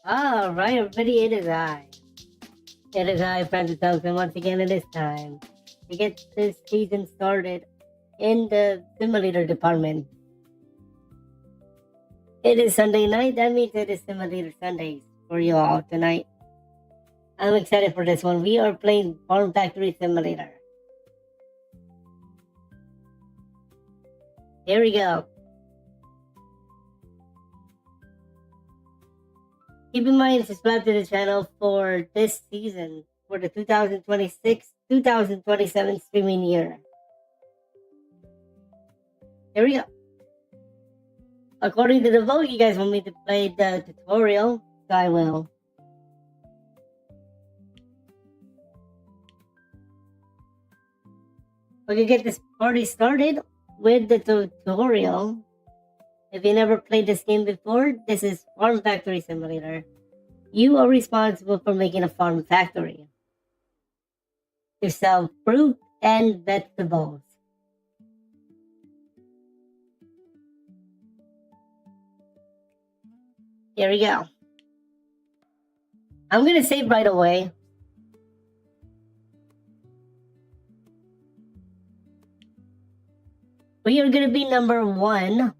Alright, everybody, it is I. It is I, friends of Thomson, once again. It is time to get this season started in the simulator department. It is Sunday night, that means it is Simulator Sundays for you all tonight. I'm excited for this one. We are playing Farm Factory Simulator. Here we go. Keep in mind, subscribe to the channel for this season, for the 2026-2027 streaming year. Here we go. According to the vote, you guys want me to play the tutorial, so I will. We're gonna get this party started with the tutorial. If you never played this game before, this is Farm Factory Simulator. You are responsible for making a farm factory to sell fruit and vegetables. Here we go. I'm gonna save right away. We are gonna be number 1.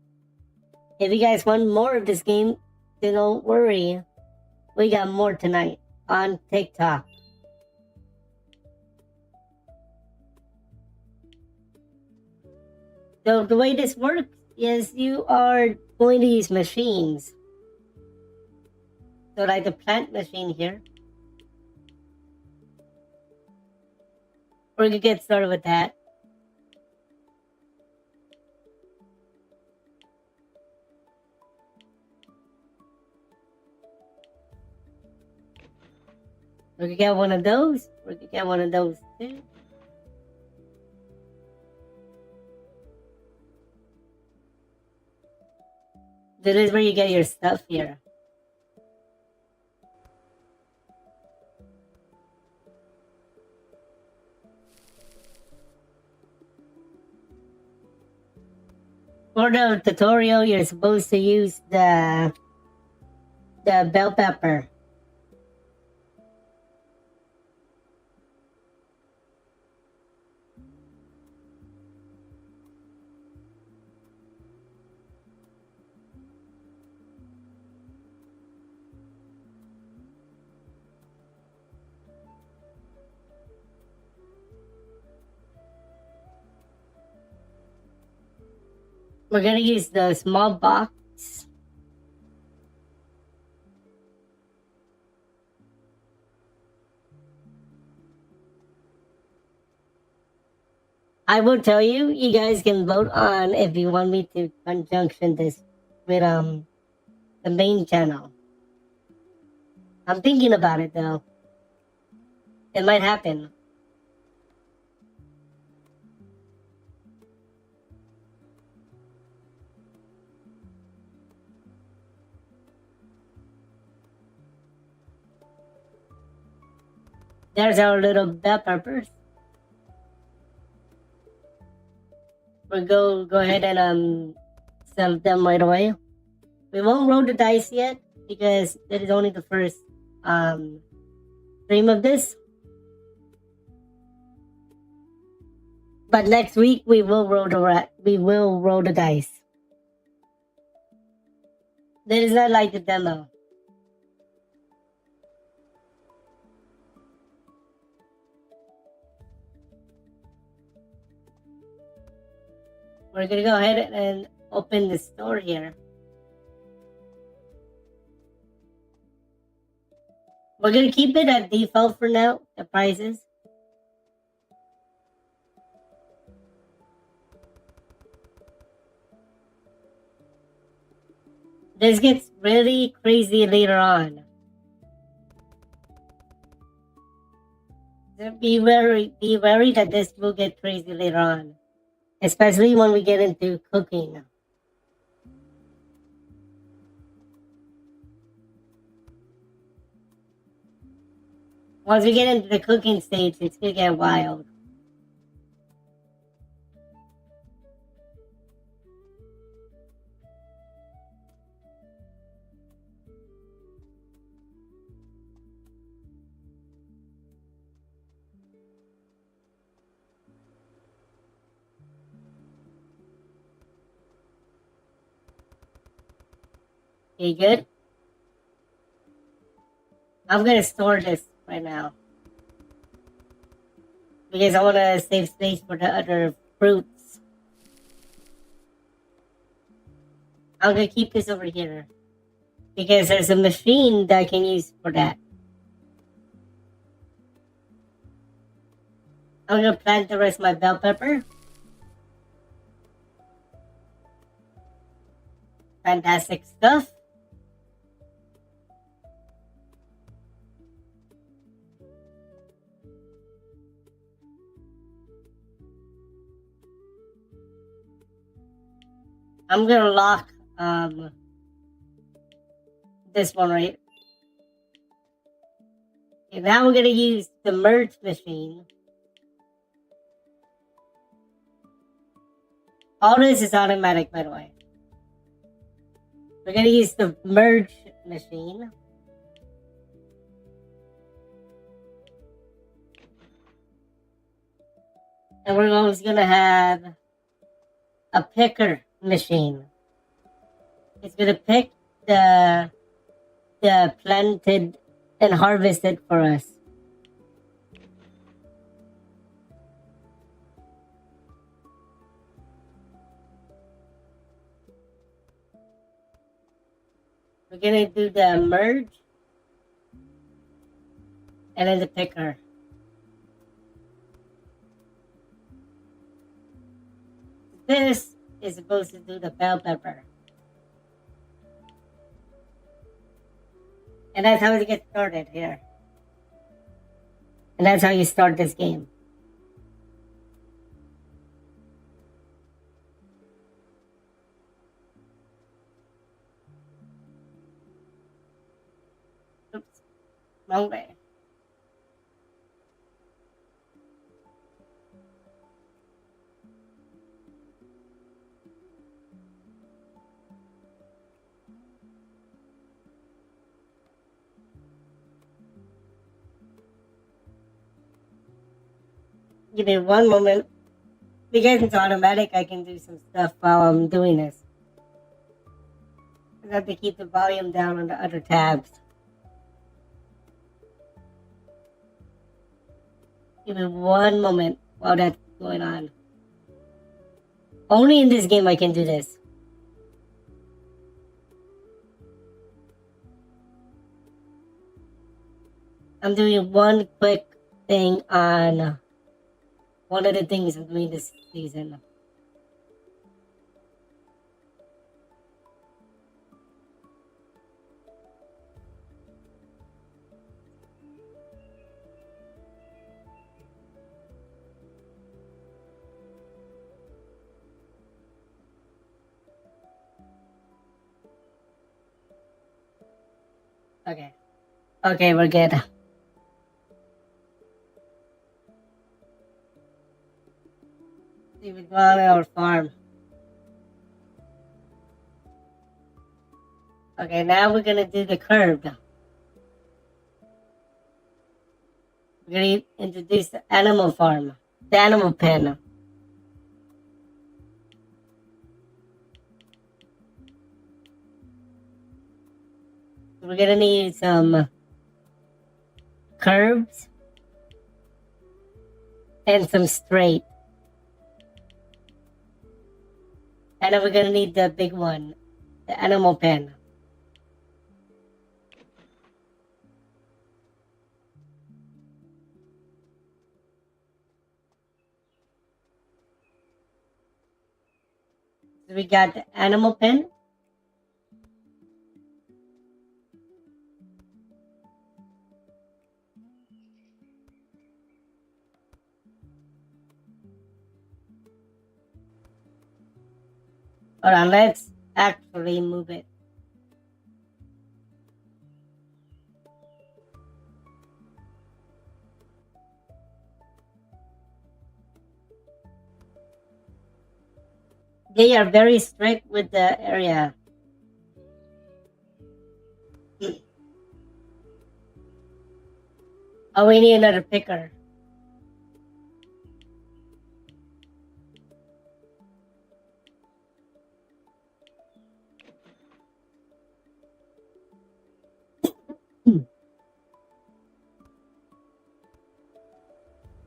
If you guys want more of this game, then don't worry. We got more tonight on TikTok. So the way this works is you are going to use machines. So like the plant machine here. We're gonna get started with that. We're gonna get one of those. We're gonna get one of those too. This is where you get your stuff here. For the tutorial, you're supposed to use the bell pepper. We're gonna use the small box. I will tell you, you guys can vote on if you want me to conjunction this with the main channel. I'm thinking about it though. It might happen. There's our little bell peppers. We'll go ahead and sell them right away. We won't roll the dice yet because that is only the first stream of this. But next week we will roll the dice. That is not like the demo. We're gonna go ahead and open the store here. We're gonna keep it at default for now, the prices. This gets really crazy later on. So be wary that this will get crazy later on. Especially when we get into cooking. Once we get into the cooking stage, it's gonna get wild. Okay, good. I'm gonna store this right now because I want to save space for the other fruits. I'm gonna keep this over here because there's a machine that I can use for that. I'm gonna plant the rest of my bell pepper. Fantastic stuff. I'm gonna lock this one right. Okay, now we're gonna use the merge machine. All this is automatic, by the way. We're gonna use the merge machine. And we're always gonna have a picker machine. It's gonna pick the planted and harvested for us. We're gonna do the merge and then the picker. This is supposed to do the bell pepper. And that's how it gets started here. And that's how you start this game. Oops, wrong way. Give me one moment. Because it's automatic, I can do some stuff while I'm doing this. I have to keep the volume down on the other tabs. Give me one moment while that's going on. Only in this game I can do this. I'm doing one quick thing on one of the things I'm doing this season. Okay. Okay, we're good. See, we go on our farm. Okay, now we're gonna do the curve. We're gonna introduce the animal farm, the animal pen. We're gonna need some curves and some straight. And then we're gonna need the big one, the animal pen. So we got the animal pen. Hold on, let's actually move it. They are very strict with the area. Oh, we need another picker.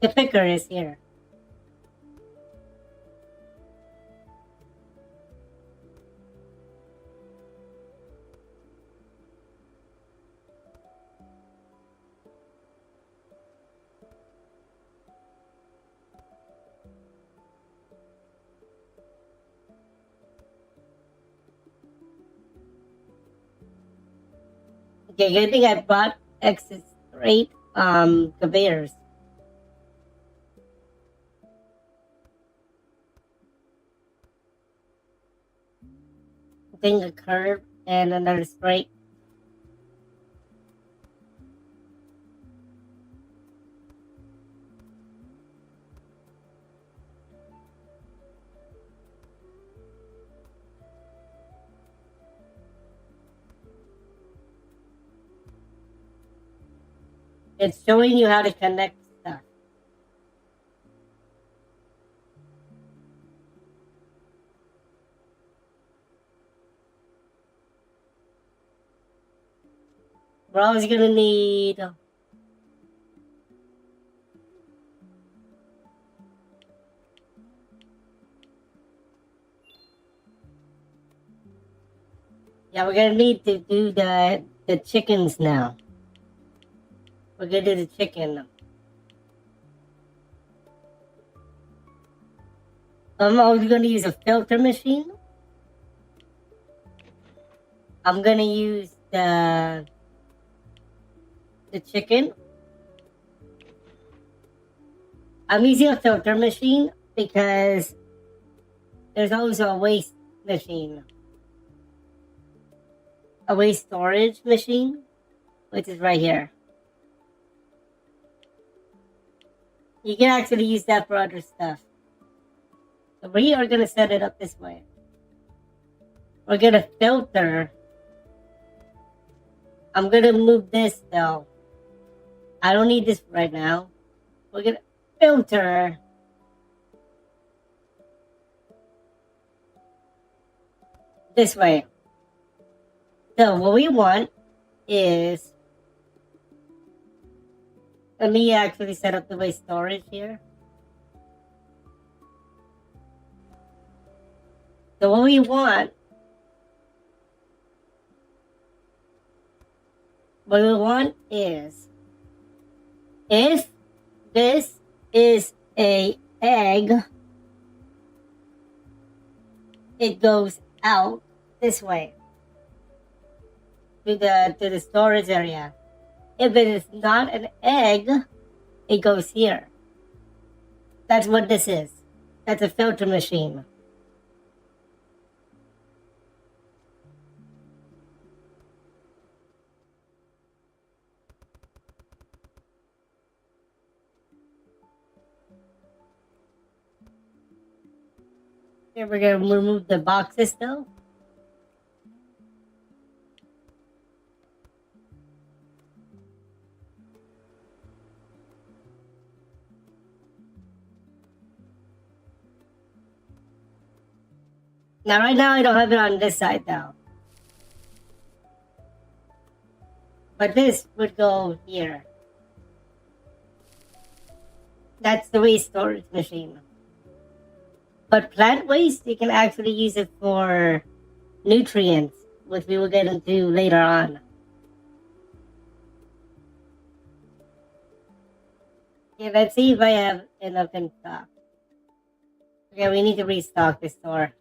The picker is here. Okay, good thing I brought exit straight conveyors. Thing a curve and another straight. It's showing you how to connect stuff. We're always gonna need yeah, we're gonna need to do the chickens now. We're gonna do the chicken. I'm always gonna use a filter machine. I'm gonna use the chicken. I'm using a filter machine because there's also a waste machine. A waste storage machine, which is right here. You can actually use that for other stuff. So we are gonna set it up this way. We're gonna filter. I'm gonna move this though. I don't need this right now. We're gonna filter. This way. So what we want is, let me actually set up the waste storage here. So what we want is, if this is a egg, it goes out this way to the storage area. If it is not an egg, it goes here. That's what this is. That's a filter machine. Here we're gonna remove the boxes though. Now, right now, I don't have it on this side though. But this would go here. That's the waste storage machine. But plant waste, you can actually use it for nutrients, which we will get into later on. Okay, let's see if I have enough in stock. Okay, we need to restock the store.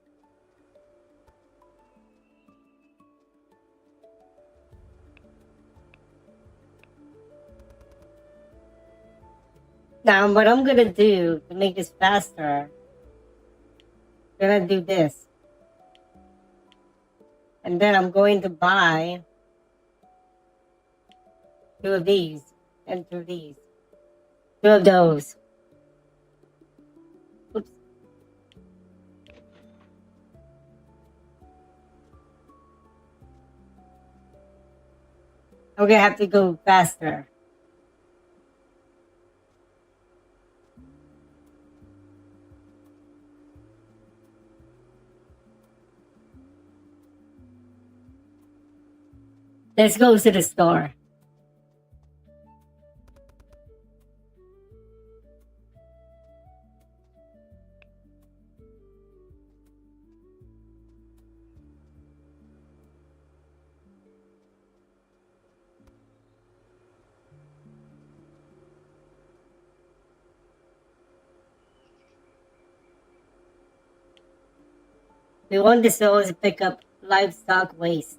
Now, what I'm gonna do to make this faster, I'm gonna do this. And then I'm going to buy 2 of these and 2 of these. 2 of those. Oops. I'm gonna have to go faster. Let's go to the store. We want this to always pick up livestock waste.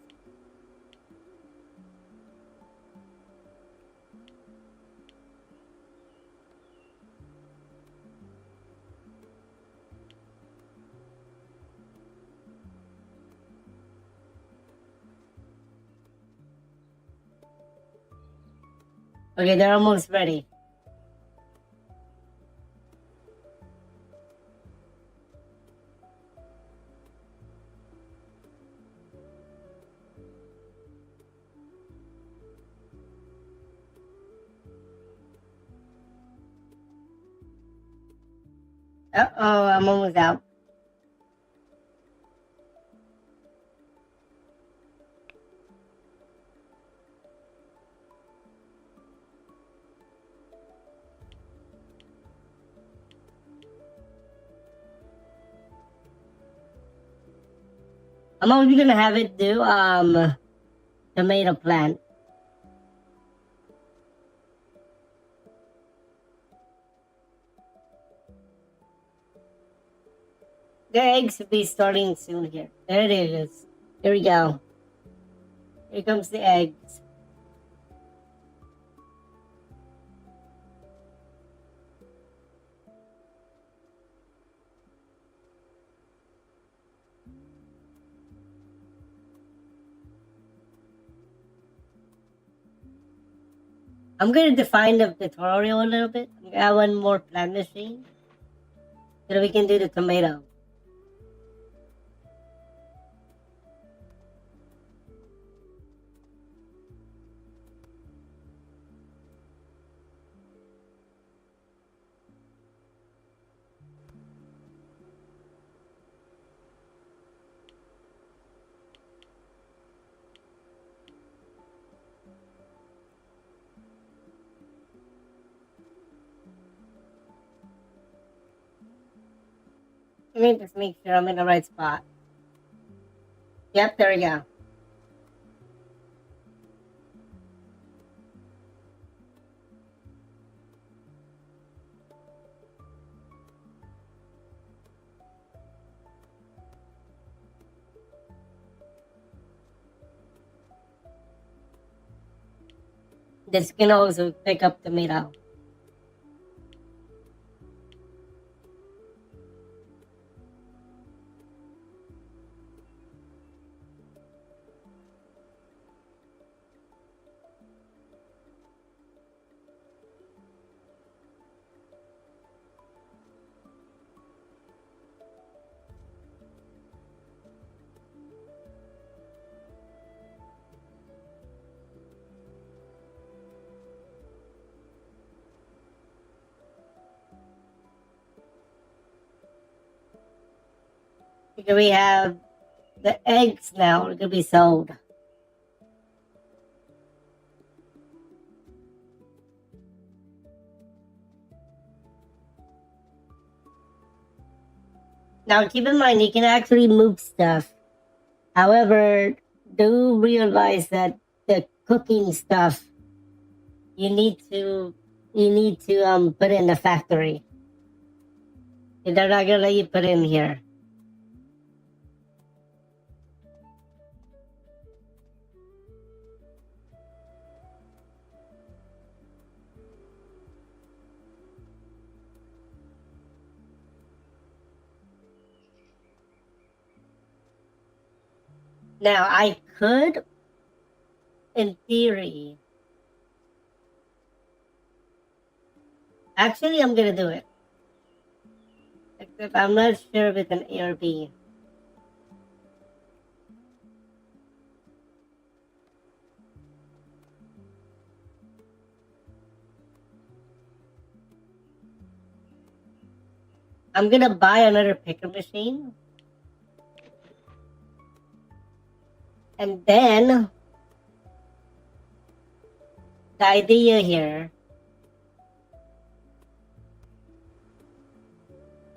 Okay, they're almost ready. Uh-oh, I'm almost out. I'm only gonna have it do tomato plant. The eggs will be starting soon here. There it is. Here we go. Here comes the eggs. I'm gonna define the tutorial a little bit. I'm gonna add one more plant machine so that we can do the tomato. Let me just make sure I'm in the right spot. Yep, there we go. This can also pick up tomato. Because we have the eggs now are gonna be sold. Now keep in mind you can actually move stuff. However, do realize that the cooking stuff you need to put in the factory. They're not gonna let you put in here. Now I could, in theory, actually I'm gonna do it. Except I'm not sure if it's an A or B. I'm gonna buy another picker machine. And then the idea here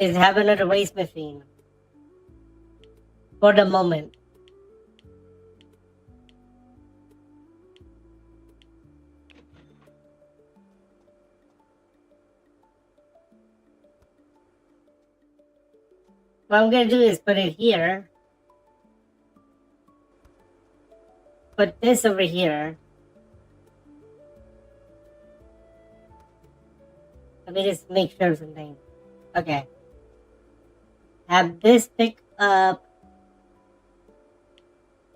is have another waste machine for the moment. What I'm gonna do is put it here. put this over here. Let me just make sure of something. Okay. Have this pick up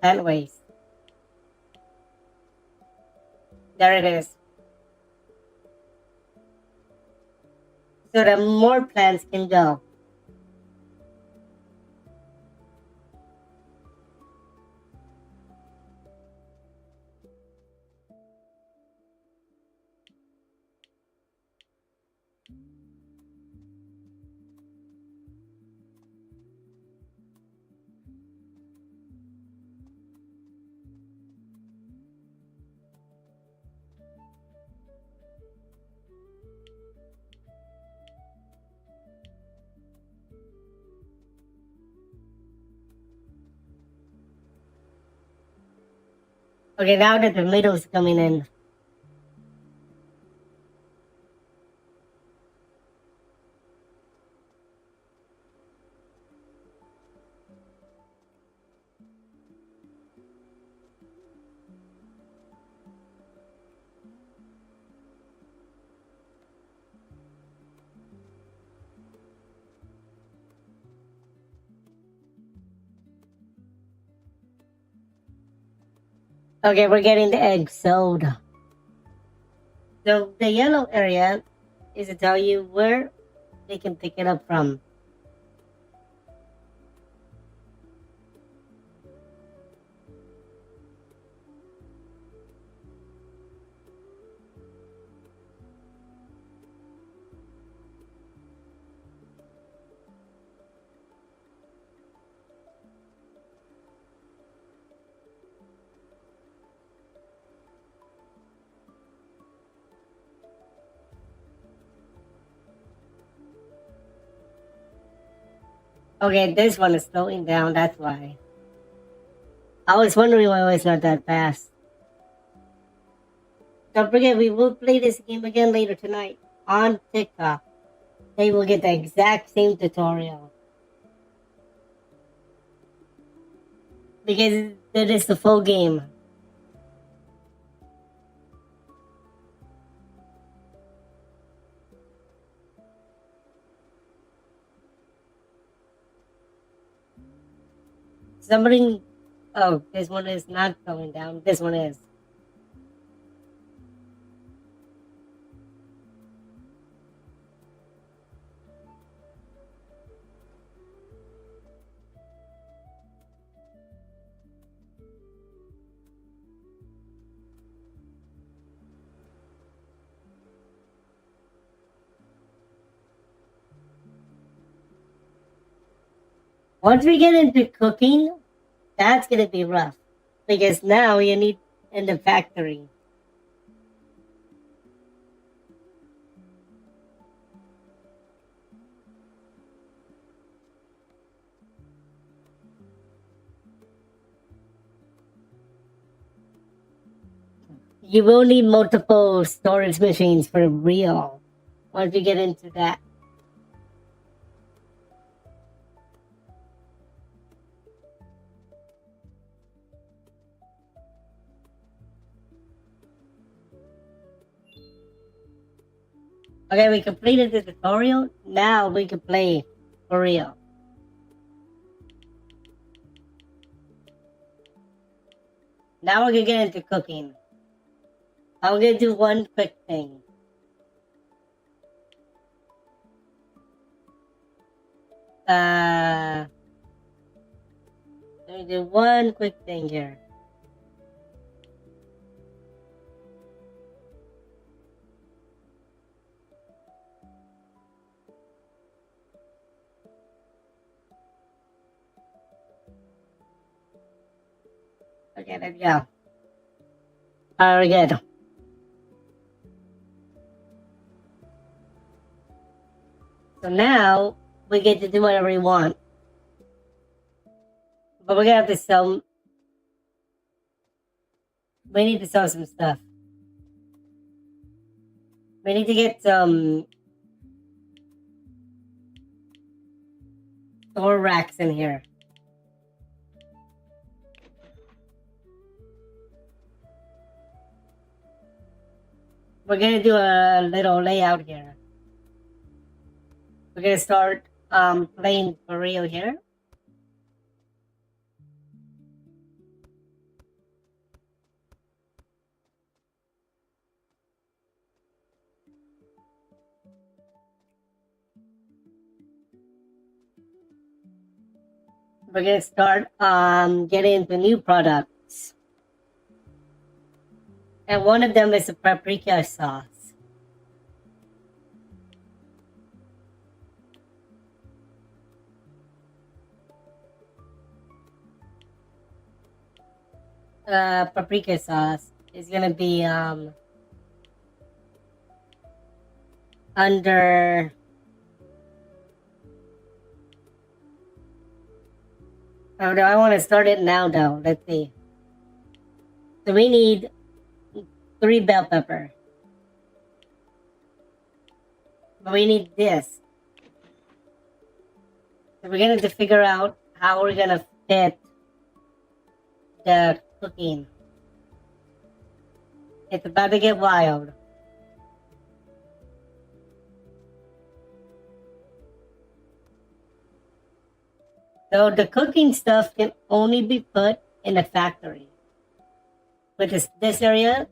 plant waste. There it is. So that more plants can go. Okay, now the tomatoes coming in. Okay, we're getting the egg sowed. So the yellow area is to tell you where they can pick it up from. Okay, this one is slowing down, that's why. I was wondering why it's not that fast. Don't forget, we will play this game again later tonight on TikTok. They will get the exact same tutorial. Because that is the full game. Somebody. Oh, this one is not going down. This one is. Once we get into cooking, that's gonna be rough. Because now you need in the factory. You will need multiple storage machines for real. Once we get into that. Okay, we completed the tutorial. Now we can play for real. Now we're gonna get into cooking. I'm gonna do one quick thing. Let me do one quick thing here. Okay, there we go. Alright, good. So now we get to do whatever we want. But we're gonna have to sell. We need to sell some stuff. We need to get some store racks in here. we're gonna do a little layout here. We're gonna start playing for real here. We're gonna start getting into new products. And one of them is a paprika sauce. Paprika sauce is gonna be under oh no, I want to start it now though. Let's see. So we need 3 bell pepper. But we need this. So we're gonna have to figure out how we're gonna fit the cooking. It's about to get wild. So the cooking stuff can only be put in a factory, which is this area,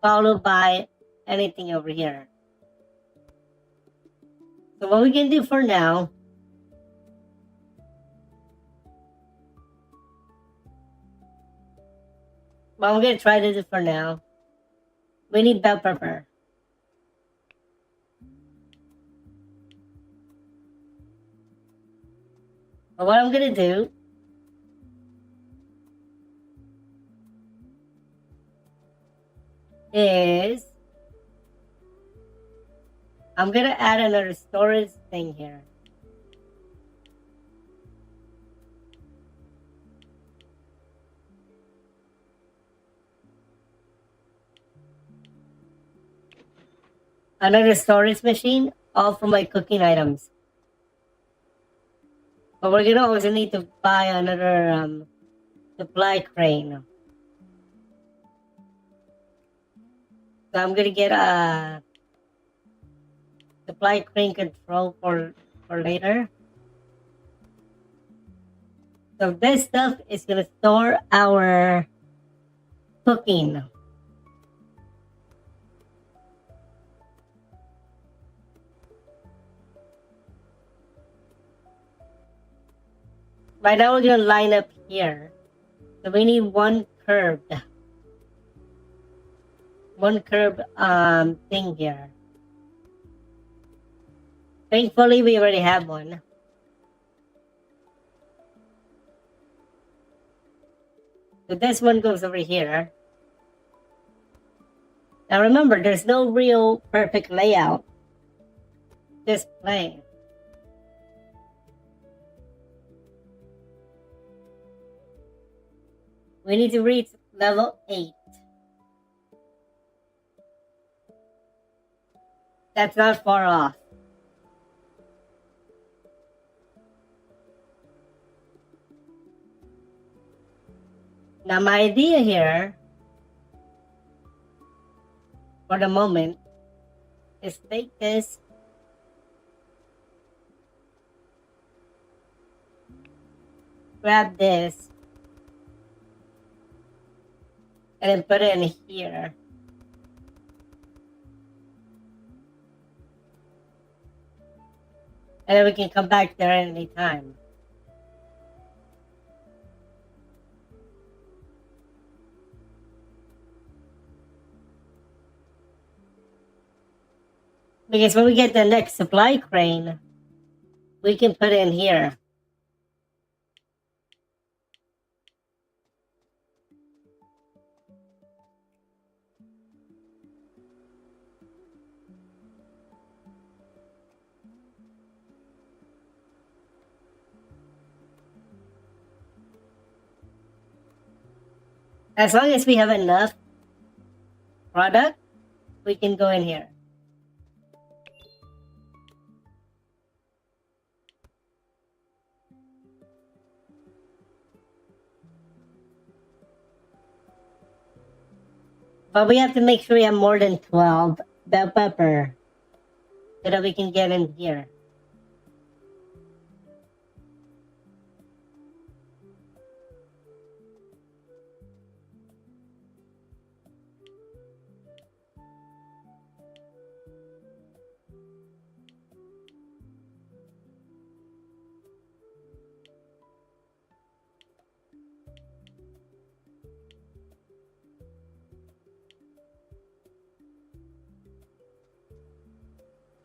followed by anything over here. So what we can do for now, what we're gonna try to do for now, we need bell pepper. But what I'm gonna do is I'm gonna add another storage thing here. Another storage machine, all for my cooking items. But we're gonna also need to buy another supply crane. So I'm gonna get a supply crane control for later. So this stuff is gonna store our cooking. Right now we're gonna line up here. So we need one curved thing here. Thankfully we already have one. So this one goes over here. Now remember, there's no real perfect layout. Just plain. We need to reach level 8. That's not far off. Now my idea here, for the moment, is take this, grab this, and then put it in here. And then we can come back there at any time. Because when we get the next supply crane, we can put it in here. As long as we have enough product, we can go in here. But we have to make sure we have more than 12 bell pepper so that we can get in here.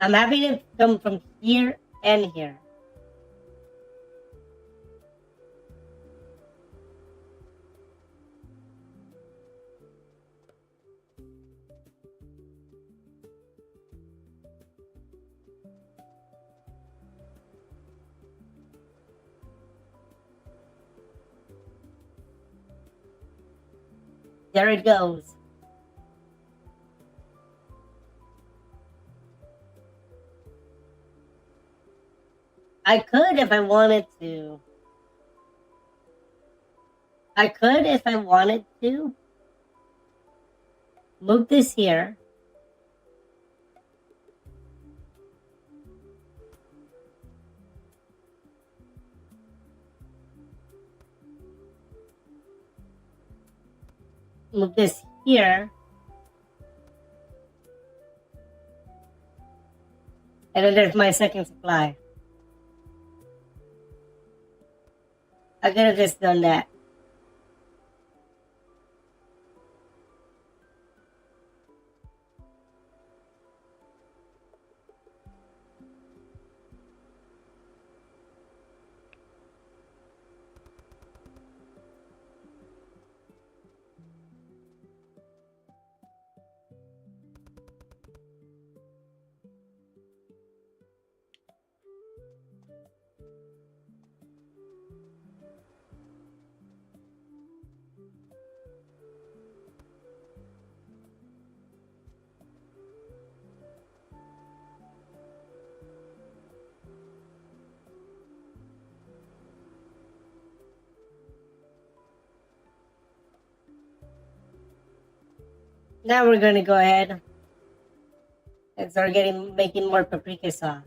I'm having it come from here and here. There it goes. I could if I wanted to. I could if I wanted to. Move this here. Move this here. And then there's my second supply. I could have just done that. Now we're gonna go ahead and start making more paprika sauce.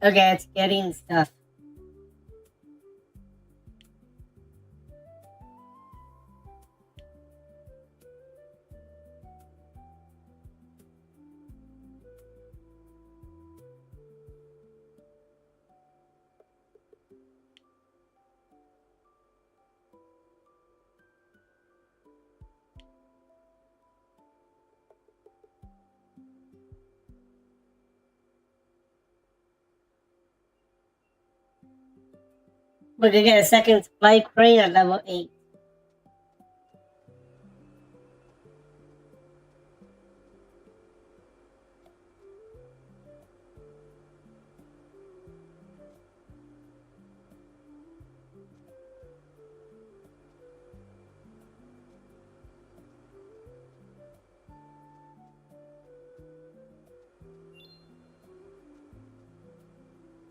Okay, it's getting stuff. We're gonna get a second supply crane at level 8.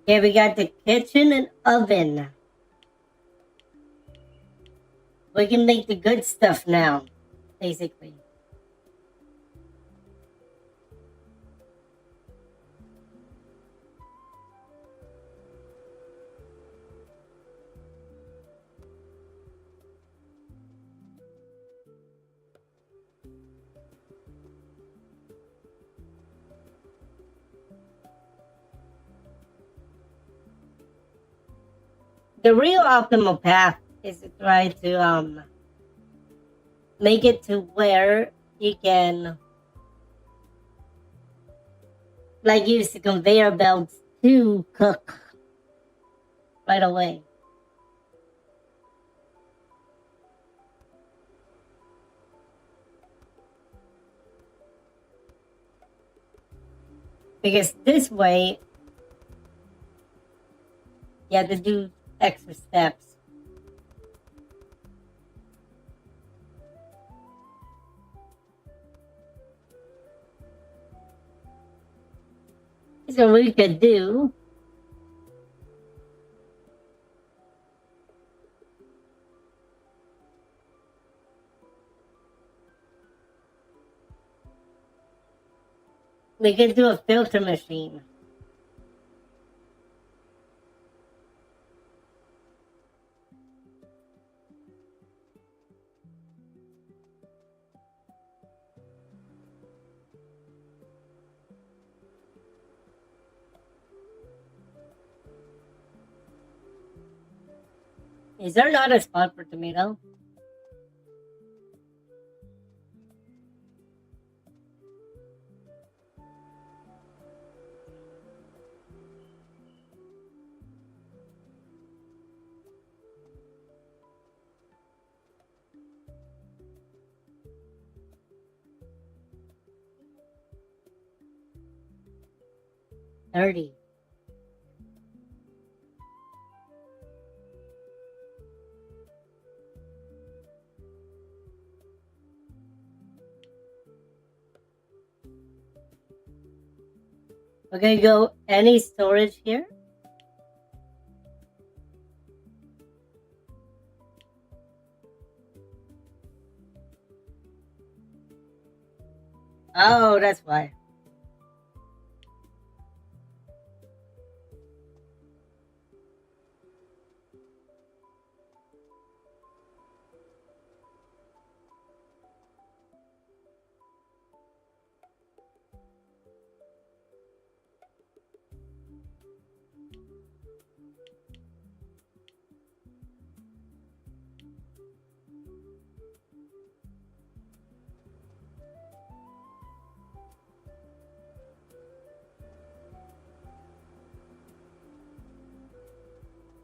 Okay, we got the kitchen and oven. We can make the good stuff now, basically. The real optimal path is to try to make it to where you can like use the conveyor belts to cook right away. Because this way you have to do extra steps. So we could do a filter machine. Is there not a spot for tomato? Dirty. Okay, go any storage here? Oh, that's why.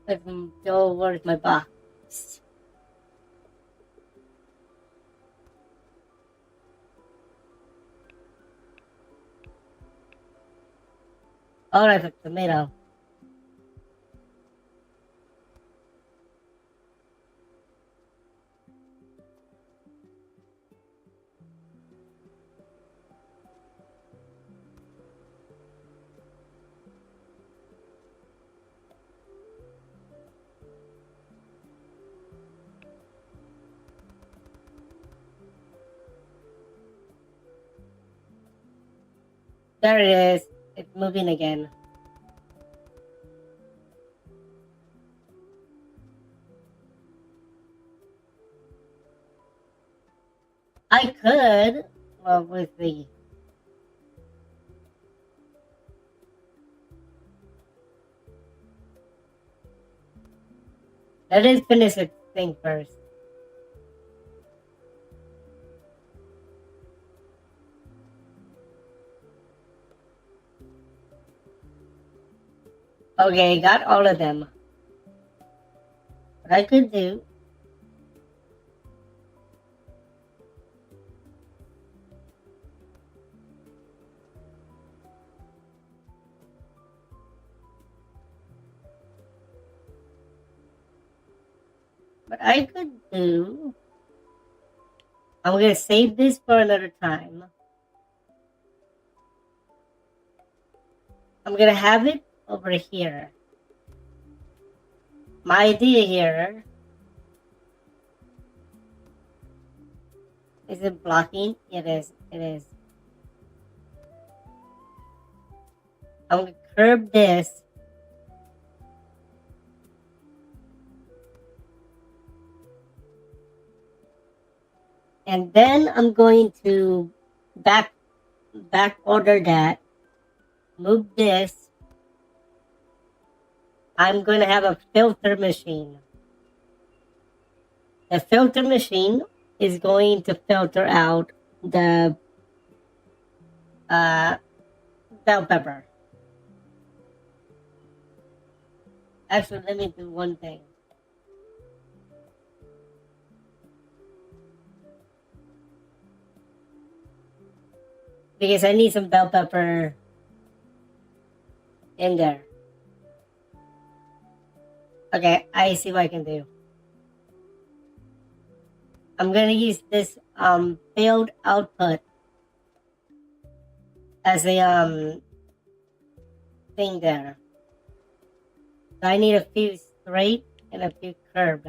Let me go, where's my box? Oh, that's a tomato. There it is. It's moving again. I could, well, with the let it finish its thing first. Okay, got all of them. What I could do what I could do, I'm gonna save this for another time. I'm gonna have it over here. My idea here is it blocking? It is. It is. I'm gonna curb this. And then I'm going to back order that. Move this. I'm going to have a filter machine. The filter machine is going to filter out the uh, bell pepper. Actually, let me do one thing. Because I need some bell pepper in there. Okay, I see what I can do. I'm gonna use this failed output as a thing there. So I need a few straight and a few curved.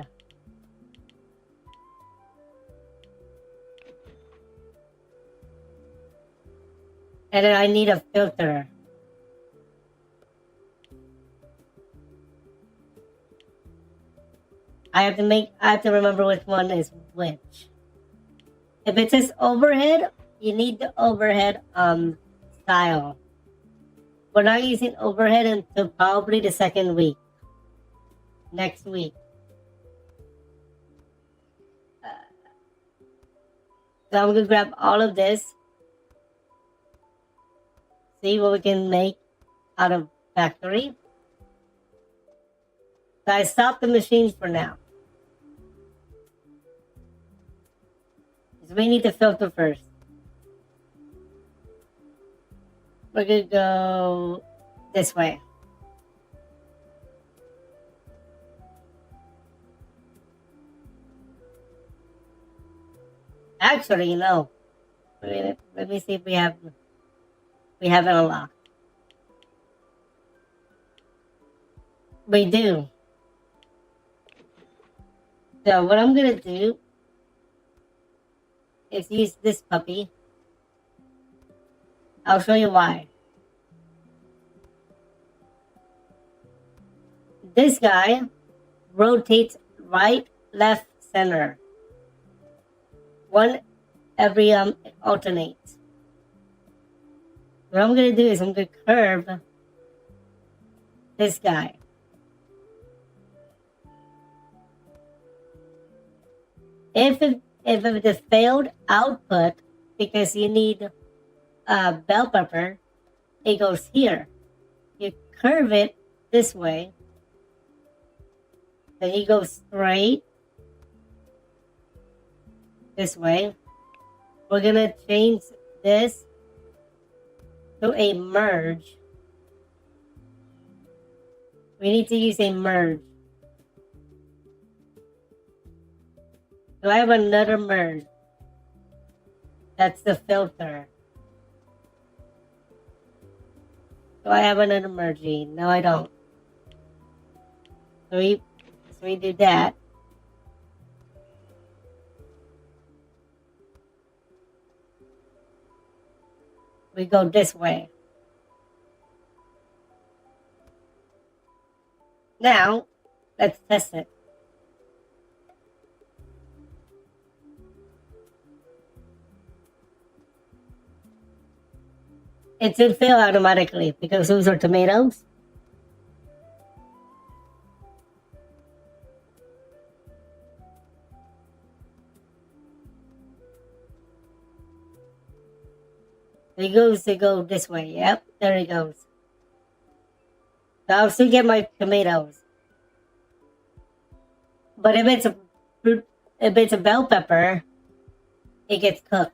And then I need a filter. I have to remember which one is which. If it says overhead, you need the overhead style. We're not using overhead until probably the second week. Next week. So I'm gonna grab all of this. See what we can make out of factory. So I stopped the machine for now. So we need to filter first. We're gonna go this way. Actually, no. Wait a minute. Let me see if we have it unlocked. We do. So what I'm gonna do is use this puppy. I'll show you why. This guy rotates right, left, center. One every it alternates. What I'm gonna do is I'm gonna curve this guy. If it's a failed output because you need bell pepper, it goes here. You curve it this way, then you go straight this way. We're gonna change this to a merge. We need to use a merge. So I have another merge. That's the filter. So I have another merging. No, I don't. So we do that. We go this way. Now, let's test it. It should fail automatically because those are tomatoes. They go this way. Yep, there it goes. So I'll still get my tomatoes. But if it's a bell pepper, it gets cooked.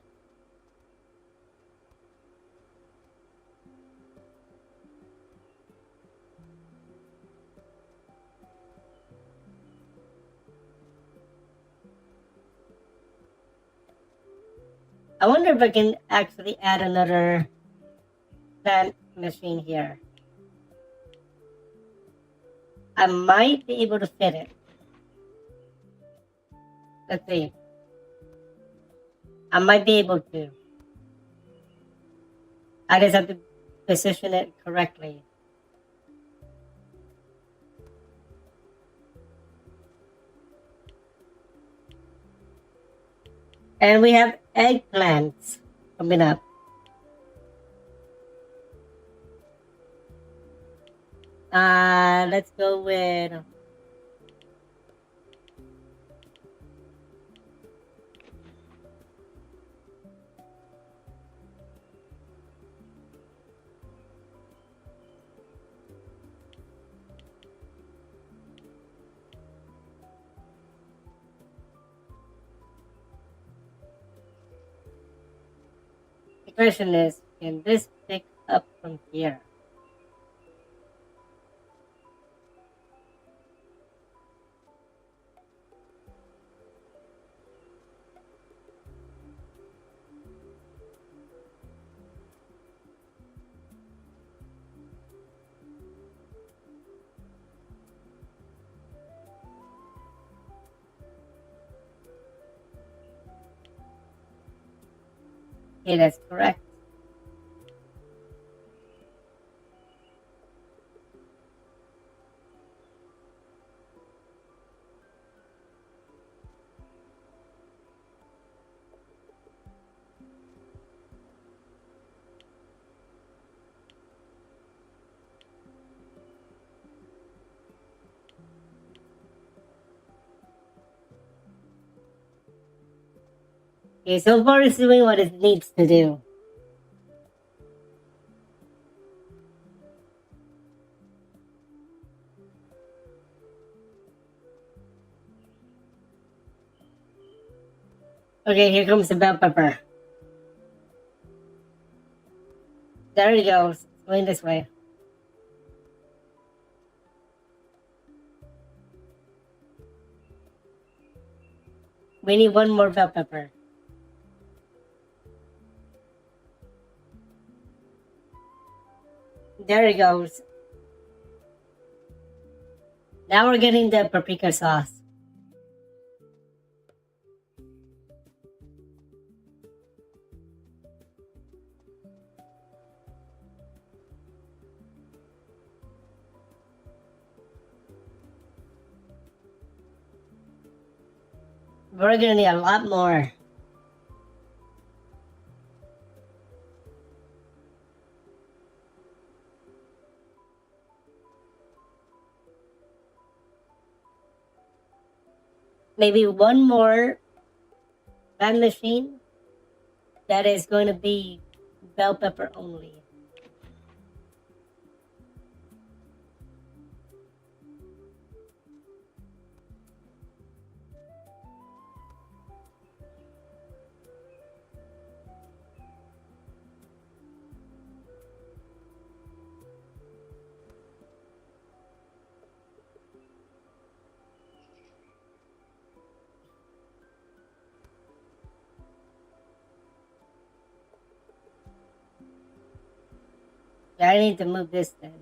I wonder if I can actually add another plant machine here. I might be able to fit it. Let's see. I might be able to. I just have to position it correctly. And we have eggplants coming up. Let's go with The question is, can this pick up from here? Okay, that's correct. Okay, so far it's doing what it needs to do. Okay, here comes the bell pepper. There it goes. It's going this way. We need one more bell pepper. There it goes. Now we're getting the paprika sauce. We're gonna need a lot more. Maybe one more pan machine that is going to be bell pepper only. Yeah, I need to move this then.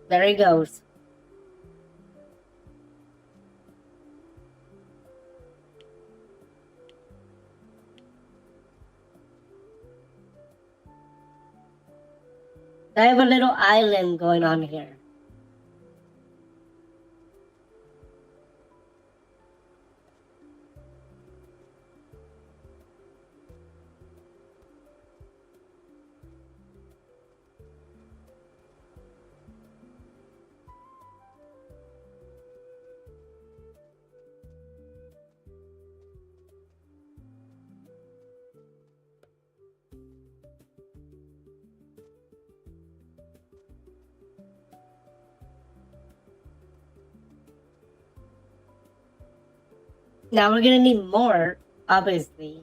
There it goes. I have a little island going on here. Now we're gonna need more, obviously.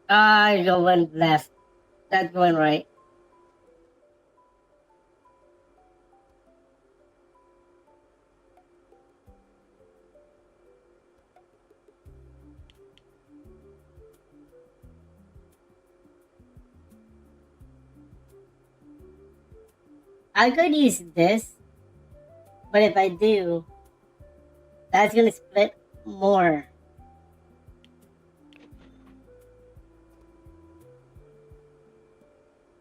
I go one left. That's going right. I could use this, but if I do, that's gonna split more.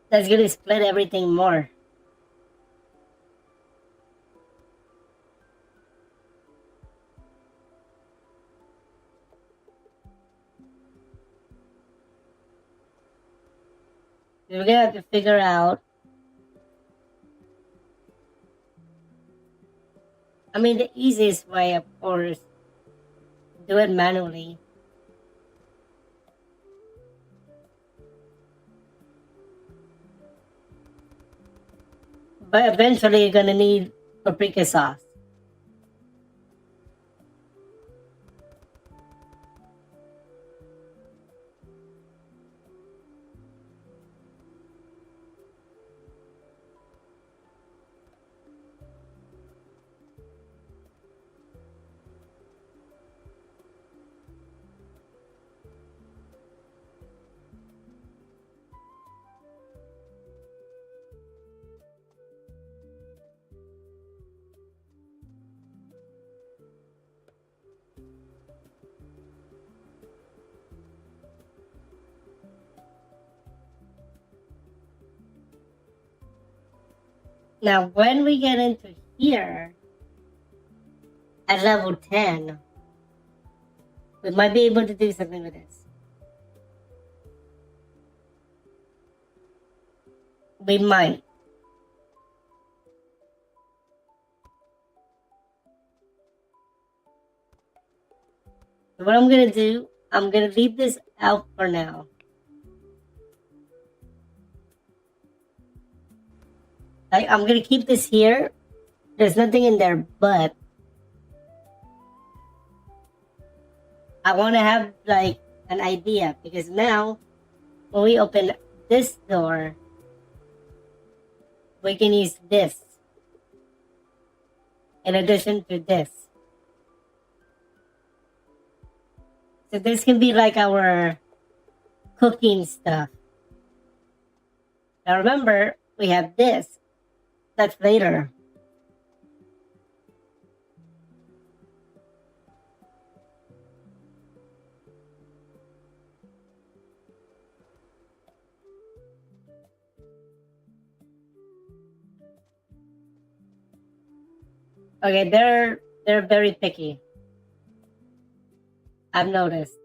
That's gonna split everything more. We're gonna have to figure out. I mean, the easiest way, of course, do it manually. But eventually you're gonna need paprika sauce. Now, when we get into here at level 10, we might be able to do something with this. We might. So what I'm gonna do, I'm gonna leave this out for now. I'm gonna keep this here. There's nothing in there, but I want to have like an idea, because now when we open this door, we can use this in addition to this. So this can be like our cooking stuff. Now remember, we have this. That's later. Okay, they're very picky. I've noticed.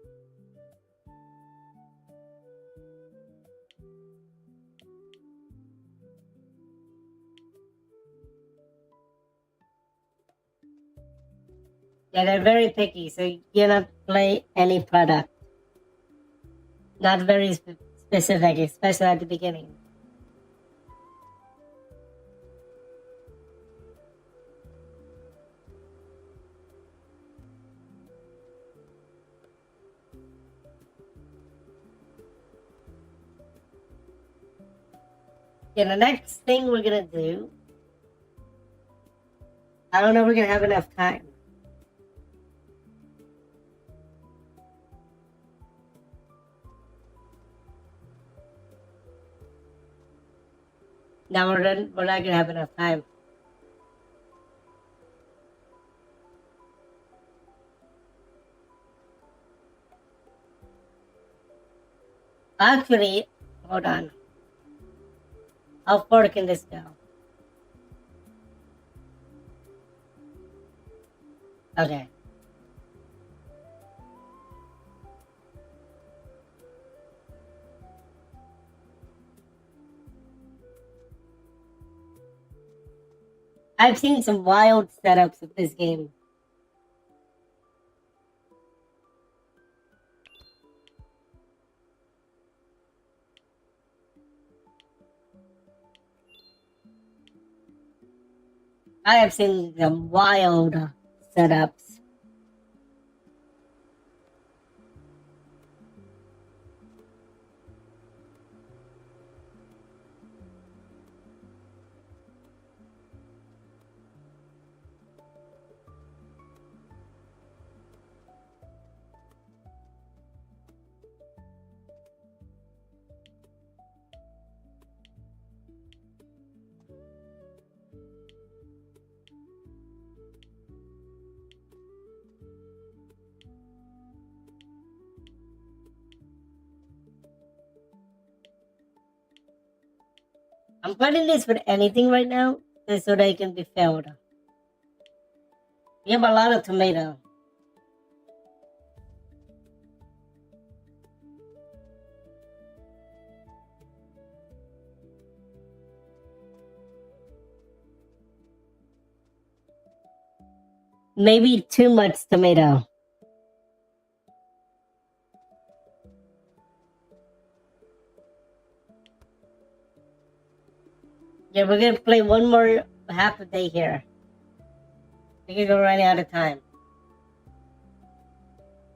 Yeah, they're very picky, so you cannot play any product. Not very specific, especially at the beginning. Yeah, the next thing we're gonna do, I don't know if we're gonna have enough time. Now we're not gonna have enough time. Actually, hold on. How far can this go? Okay. I've seen some wild setups of this game. I have seen some wild setups. I'm putting this with anything right now, just so they can be filled. We have a lot of tomato. Maybe too much tomato. Yeah, we're gonna play one more half a day here because we're running out of time.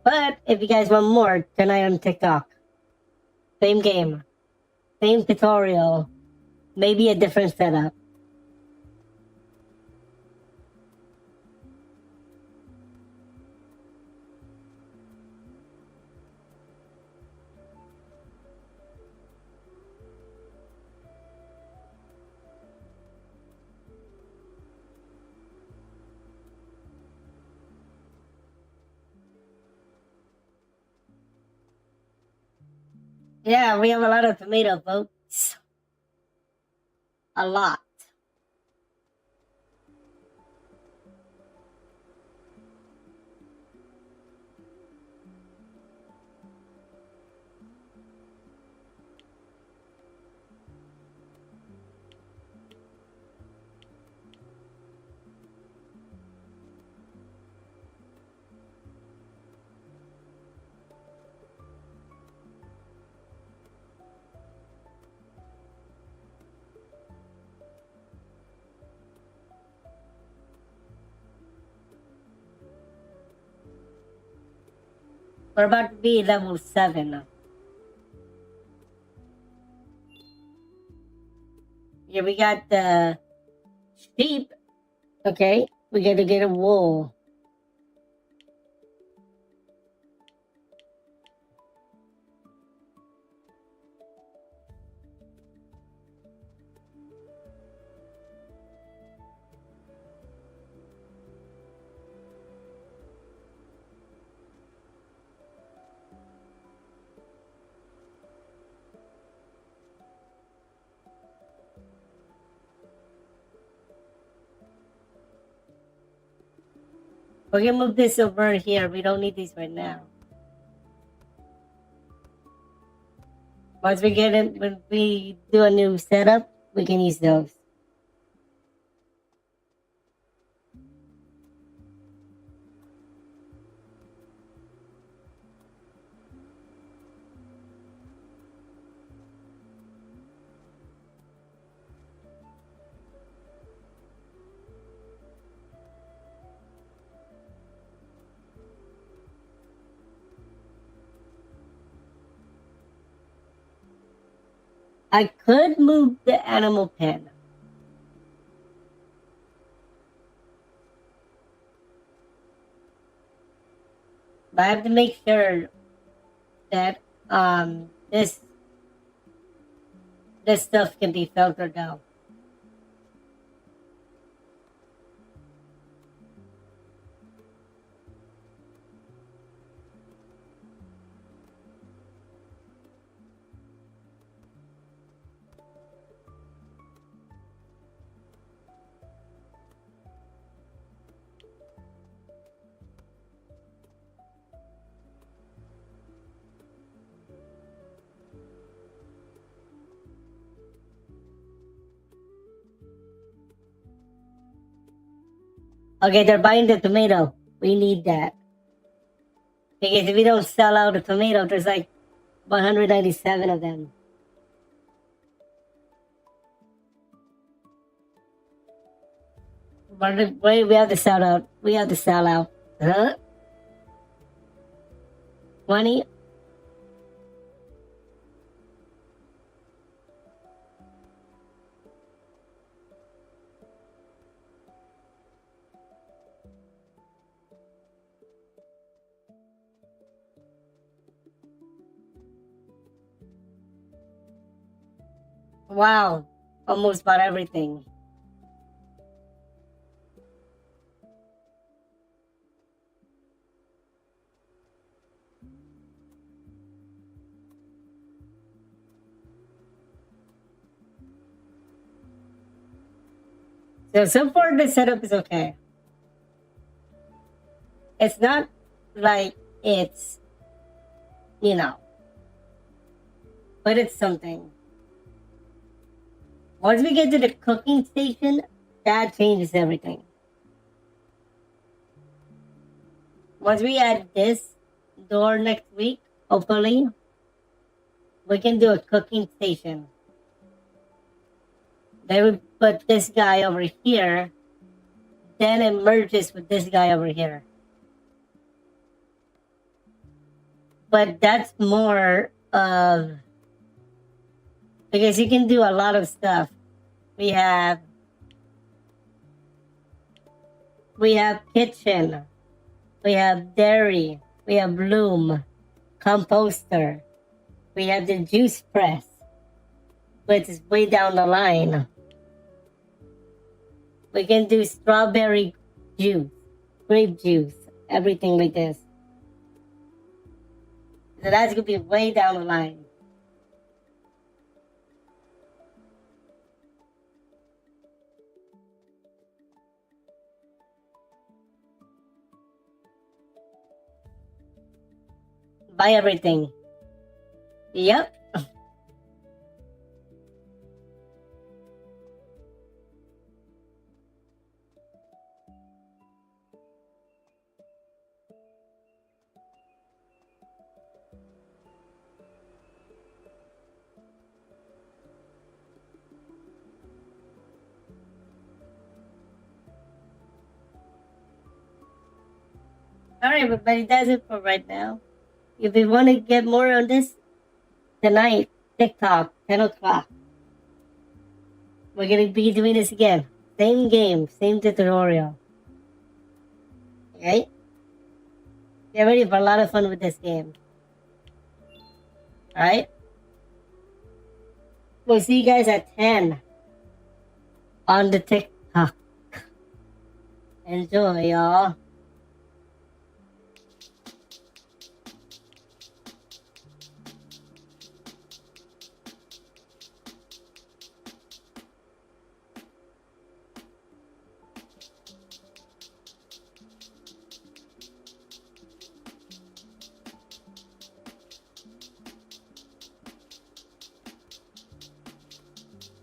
But if you guys want more, tonight on TikTok, same game, same tutorial, maybe a different setup. Yeah, we have a lot of tomato, folks. A lot. We're about to be level 7. Here we got the sheep. Okay, we gotta get a wool. We're gonna move this over here. We don't need these right now. Once we get it, when we do a new setup, we can use those. I could move the animal pen. But I have to make sure that this stuff can be filtered out. Okay, they're buying the tomato. We need that. Because if we don't sell out a tomato, there's like 197 of them. Wait, we have to sell out. We have to sell out. Huh? 20? Wow. Almost bought everything. So far the setup is okay. It's not like it's, you know, but it's something. Once we get to the cooking station, that changes everything. Once we add this door next week, hopefully, we can do a cooking station. Then we put this guy over here. Then it merges with this guy over here. But that's more of, because you can do a lot of stuff. We have kitchen, we have dairy, we have loom, composter, we have the juice press, which is way down the line. We can do strawberry juice, grape juice, everything like this. So that's gonna be way down the line. Buy everything. Yep. Alright, everybody, that's it for right now. If you want to get more on this, tonight, TikTok, 10 o'clock. We're going to be doing this again. Same game, same tutorial. Okay? Get ready for a lot of fun with this game. Alright? We'll see you guys at 10 on the TikTok. Enjoy, y'all.